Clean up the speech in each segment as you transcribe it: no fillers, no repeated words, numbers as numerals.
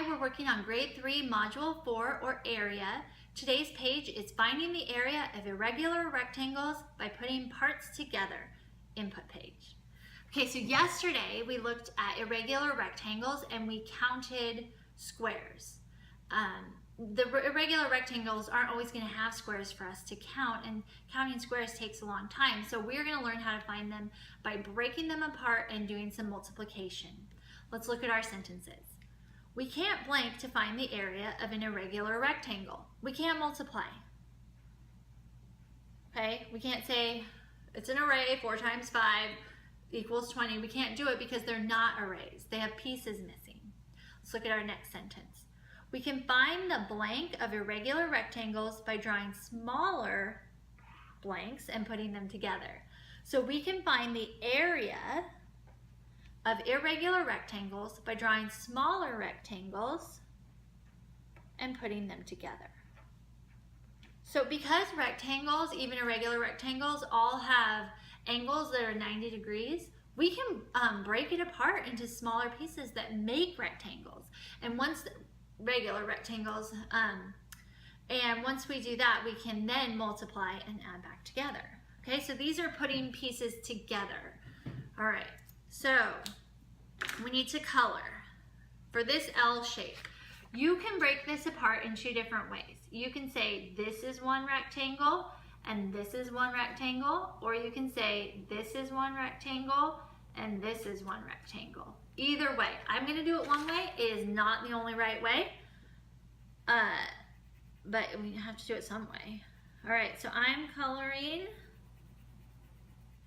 we're working on grade 3, module 4, or area. Today's page is finding the area of irregular rectangles by putting parts together. Input page. Okay, so yesterday we looked at irregular rectangles and we counted squares. The irregular rectangles aren't always going to have squares for us to count, and counting squares takes a long time. So we're going to learn how to find them by breaking them apart and doing some multiplication. Let's look at our sentences. We can't blank to find the area of an irregular rectangle. We can't multiply. Okay, we can't say it's an array, 4 times 5 equals 20. We can't do it because they're not arrays. They have pieces missing. Let's look at our next sentence. We can find the blank of irregular rectangles by drawing smaller blanks and putting them together. So we can find the area of irregular rectangles by drawing smaller rectangles and putting them together. So because rectangles, even irregular rectangles, all have angles that are 90 degrees, we can break it apart into smaller pieces that make rectangles. And once regular rectangles, and once we do that, we can then multiply and add back together. Okay, so these are putting pieces together. All right, so we need to color for this L shape. You can break this apart in 2 different ways. You can say this is one rectangle and this is one rectangle, or you can say this is one rectangle and this is one rectangle. Either way, I'm going to do it one way. It is not the only right way, but we have to do it some way. All right, so I'm coloring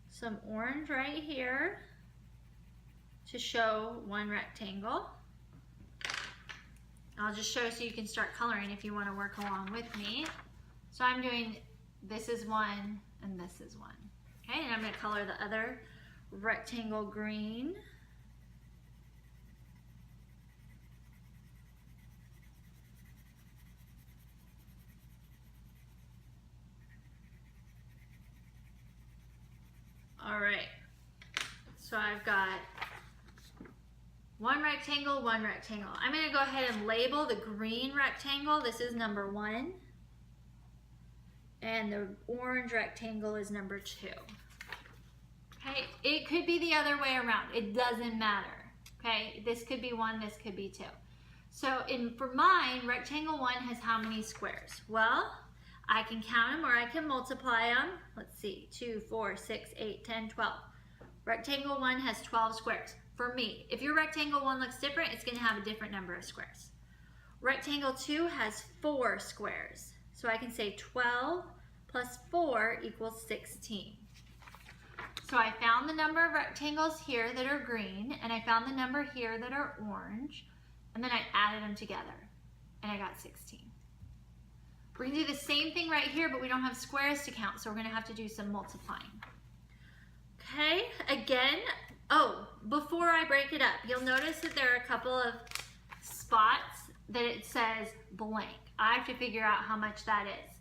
some orange right here to show one rectangle. I'll just show so you can start coloring if you want to work along with me. So I'm doing this is one and this is one. Okay, and I'm going to color the other rectangle green. All right, so I've got one rectangle, one rectangle. I'm going to go ahead and label the green rectangle. This is number 1. And the orange rectangle is number 2. Okay, it could be the other way around. It doesn't matter. Okay, this could be 1, this could be 2. So for mine, rectangle 1 has how many squares? Well, I can count them or I can multiply them. Let's see, 2, 4, 6, 8, 10, 12. Rectangle 1 has 12 squares. For me, if your rectangle 1 looks different, it's going to have a different number of squares. Rectangle 2 has 4 squares. So I can say 12 plus 4 equals 16. So I found the number of rectangles here that are green, and I found the number here that are orange, and then I added them together, and I got 16. We're going to do the same thing right here, but we don't have squares to count, so we're going to have to do some multiplying. Okay, again, before I break it up, you'll notice that there are a couple of spots that it says blank. I have to figure out how much that is.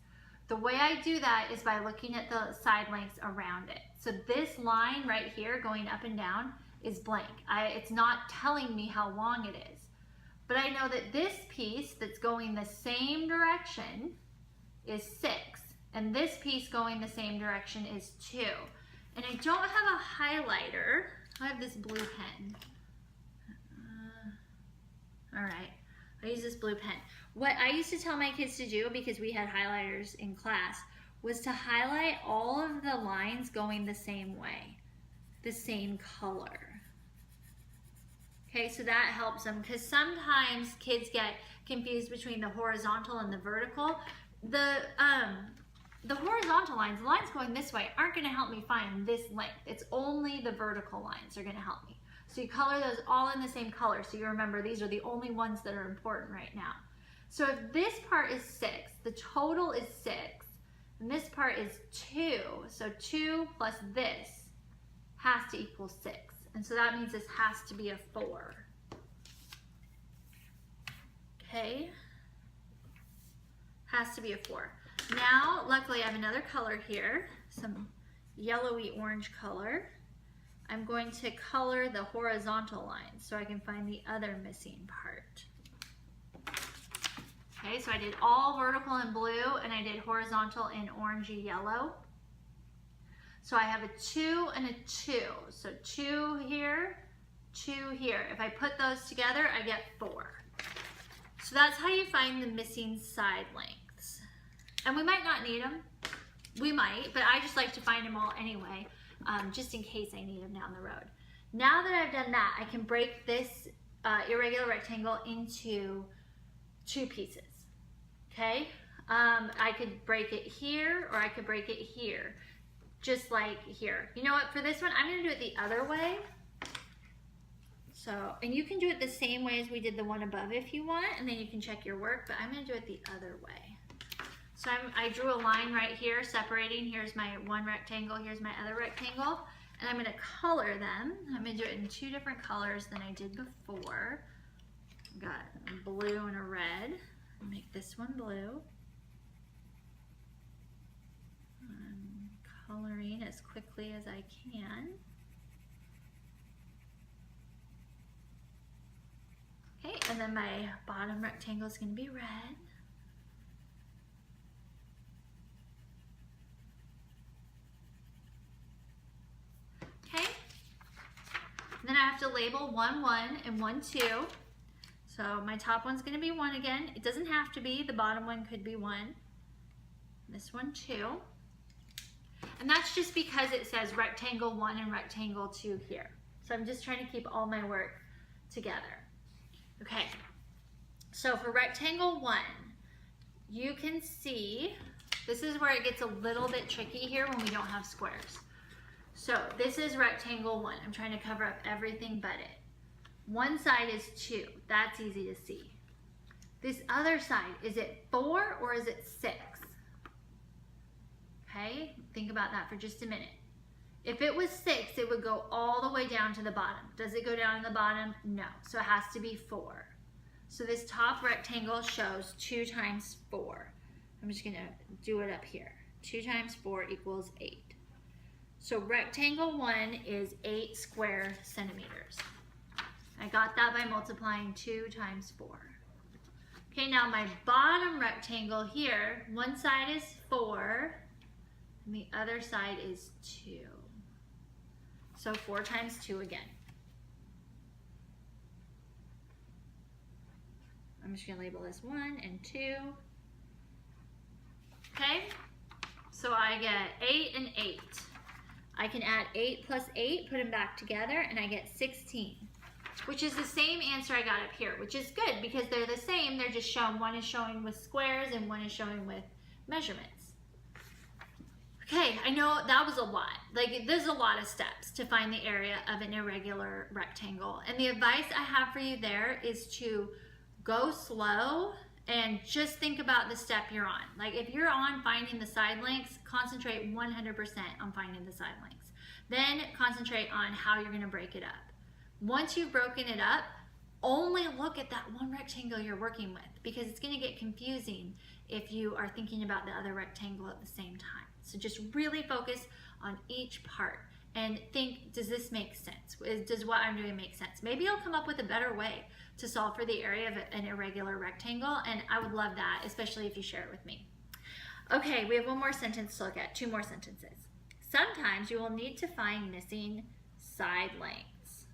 The way I do that is by looking at the side lengths around it. So this line right here going up and down is blank. It's not telling me how long it is. But I know that this piece that's going the same direction is 6. And this piece going the same direction is 2. And I don't have a highlighter. I have this blue pen. All right, I use this blue pen. What I used to tell my kids to do, because we had highlighters in class, was to highlight all of the lines going the same way, the same color. Okay, so that helps them, because sometimes kids get confused between the horizontal and the vertical. The horizontal lines, the lines going this way, aren't going to help me find this length. It's only the vertical lines that are going to help me. So you color those all in the same color, so you remember these are the only ones that are important right now. So if this part is 6, the total is 6, and this part is 2, so 2 plus this has to equal 6. And so that means this has to be a 4. Okay? Has to be a 4. Now, luckily I have another color here, some yellowy orange color. I'm going to color the horizontal lines so I can find the other missing part. Okay, so I did all vertical in blue and I did horizontal in orangey yellow. So I have a 2 and a 2. So 2 here, 2 here. If I put those together, I get 4. So that's how you find the missing side lengths. And we might not need them. We might, but I just like to find them all anyway, just in case I need them down the road. Now that I've done that, I can break this irregular rectangle into 2 pieces, okay? I could break it here or I could break it here, just like here. You know what, for this one, I'm gonna do it the other way. So, and you can do it the same way as we did the one above if you want, and then you can check your work, but I'm gonna do it the other way. So I drew a line right here separating. Here's my one rectangle, here's my other rectangle, and I'm gonna color them. I'm gonna do it in 2 different colors than I did before. I've got a blue and a red. I'll make this one blue. I'm coloring as quickly as I can. Okay, and then my bottom rectangle is gonna be red. Okay, and then I have to label 1, 1 and 1, 2. So my top one's gonna be 1 again. It doesn't have to be, the bottom one could be 1. This one 2. And that's just because it says rectangle 1 and rectangle 2 here. So I'm just trying to keep all my work together. Okay, so for rectangle 1, you can see, this is where it gets a little bit tricky here when we don't have squares. So this is rectangle 1. I'm trying to cover up everything but it. One side is 2. That's easy to see. This other side, is it 4 or is it 6? Okay, think about that for just a minute. If it was 6, it would go all the way down to the bottom. Does it go down to the bottom? No, so it has to be 4. So this top rectangle shows 2 times 4. I'm just gonna do it up here. 2 times 4 equals 8. So rectangle 1 is 8 square centimeters. I got that by multiplying 2 times 4. Okay, now my bottom rectangle here, one side is 4, and the other side is 2. So 4 times 2 again. I'm just gonna label this 1 and 2. Okay, so I get 8 and 8. I can add 8 plus 8, put them back together, and I get 16, which is the same answer I got up here, which is good because they're the same. They're just shown, one is showing with squares and one is showing with measurements. Okay, I know that was a lot. Like, there's a lot of steps to find the area of an irregular rectangle. And the advice I have for you there is to go slow and just think about the step you're on. Like, if you're on finding the side lengths, concentrate 100% on finding the side lengths. Then concentrate on how you're gonna break it up. Once you've broken it up, only look at that one rectangle you're working with, because it's gonna get confusing if you are thinking about the other rectangle at the same time. So just really focus on each part and think, does this make sense? Does what I'm doing make sense? Maybe I'll come up with a better way to solve for the area of an irregular rectangle, and I would love that, especially if you share it with me. Okay, we have one more sentence to look at, 2 more sentences. Sometimes you will need to find missing side lengths.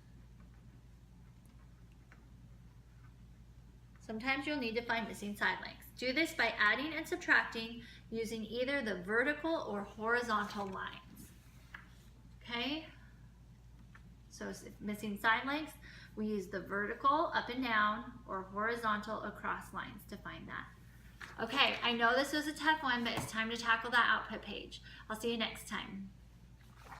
Sometimes you'll need to find missing side lengths. Do this by adding and subtracting using either the vertical or horizontal lines. Okay? So missing side lengths, we use the vertical up and down or horizontal across lines to find that. Okay, I know this was a tough one, but it's time to tackle that output page. I'll see you next time.